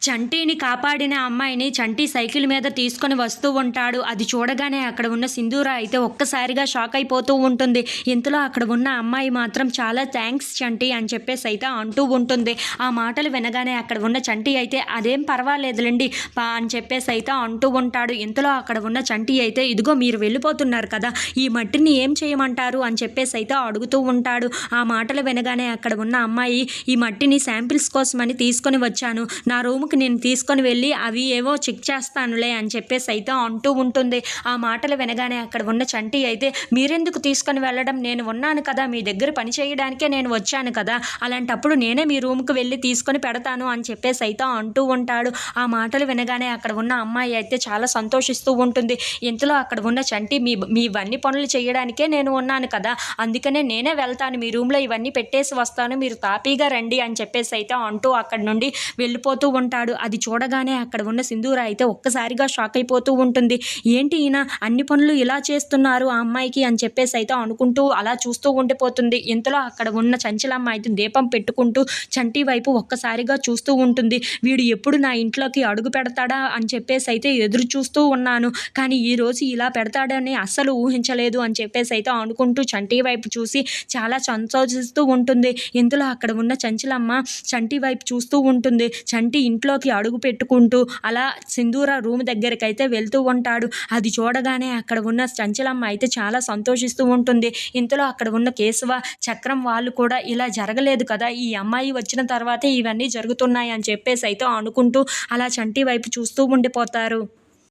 చంటీని కాపాడిన అమ్మాయిని చంటి సైకిల్ మీద తీసుకొని వస్తూ ఉంటాడు. అది చూడగానే అక్కడ ఉన్న సింధూర అయితే ఒక్కసారిగా షాక్ అయిపోతూ ఉంటుంది. ఇంతలో అక్కడ ఉన్న అమ్మాయి మాత్రం చాలా థ్యాంక్స్ చంటి అని చెప్పేసి అయితే అంటూ ఉంటుంది. ఆ మాటలు వినగానే అక్కడ ఉన్న చంటి అయితే అదేం పర్వాలేదులేండి అని చెప్పేసి అయితే అంటూ ఉంటాడు. ఇంతలో అక్కడ ఉన్న చంటి అయితే ఇదిగో మీరు వెళ్ళిపోతున్నారు కదా, ఈ మట్టిని ఏం చేయమంటారు అని చెప్పేసి అయితే అడుగుతూ ఉంటాడు. ఆ మాటలు వినగానే అక్కడ ఉన్న అమ్మాయి ఈ మట్టిని శాంపిల్స్ కోసమని తీసుకొని వచ్చాను, నా రూమ్ నేను తీసుకొని వెళ్ళి అవి ఏవో చెక్ చేస్తానులే అని చెప్పేసి అయితే అంటూ ఉంటుంది. ఆ మాటలు వినగానే అక్కడ ఉన్న చంటి అయితే మీరెందుకు తీసుకొని వెళ్ళడం, నేను ఉన్నాను కదా, మీ దగ్గర పని చేయడానికే నేను వచ్చాను కదా, అలాంటప్పుడు నేనే మీ రూమ్కి వెళ్ళి తీసుకొని పెడతాను అని చెప్పేసి అయితే అంటూ ఉంటాడు. ఆ మాటలు వినగానే అక్కడ ఉన్న అమ్మాయి అయితే చాలా సంతోషిస్తూ ఉంటుంది. ఇంతలో అక్కడ ఉన్న చంటి మీ ఇవన్నీ పనులు చేయడానికే నేను ఉన్నాను కదా, అందుకనే నేనే వెళ్తాను, మీ రూమ్లో ఇవన్నీ పెట్టేసి వస్తాను, మీరు తాపీగా రండి అని చెప్పేసి అయితే అంటూ అక్కడి నుండి వెళ్ళిపోతూ ఉంటాడు. అది చూడగానే అక్కడ ఉన్న సింధూర అయితే ఒక్కసారిగా షాక్ అయిపోతూ ఉంటుంది. ఏంటి ఈయన అన్ని పనులు ఇలా చేస్తున్నారు ఆ అమ్మాయికి అని చెప్పేసి అయితే అనుకుంటూ అలా చూస్తూ ఉండిపోతుంది. ఇంతలో అక్కడ ఉన్న చంచలమ్మ అయితే దీపం పెట్టుకుంటూ చంటి వైపు ఒక్కసారిగా చూస్తూ ఉంటుంది. వీడు ఎప్పుడు నా ఇంట్లోకి అడుగు పెడతాడా అని చెప్పేసి అయితే ఎదురు చూస్తూ ఉన్నాను, కానీ ఈరోజు ఇలా పెడతాడని అస్సలు ఊహించలేదు అని చెప్పేసి అయితే అనుకుంటూ చంటి వైపు చూసి చాలా సంతోషిస్తూ ఉంటుంది. ఇంతలో అక్కడ ఉన్న చంచలమ్మ చంటి వైపు చూస్తూ ఉంటుంది. చంటి ఇంట్లోకి అడుగు పెట్టుకుంటూ అలా సింధూర రూమ్ దగ్గరికి అయితే వెళ్తూ ఉంటాడు. అది చూడగానే అక్కడ ఉన్న చంచలమ్మ అయితే చాలా సంతోషిస్తూ ఉంటుంది. ఇంతలో అక్కడ ఉన్న కేశవ, చక్రం వాళ్ళు కూడా ఇలా జరగలేదు కదా, ఈ అమ్మాయి వచ్చిన తర్వాతే ఇవన్నీ జరుగుతున్నాయి అని చెప్పేసి అయితే అనుకుంటూ అలా చంటి వైపు చూస్తూ ఉండిపోతారు.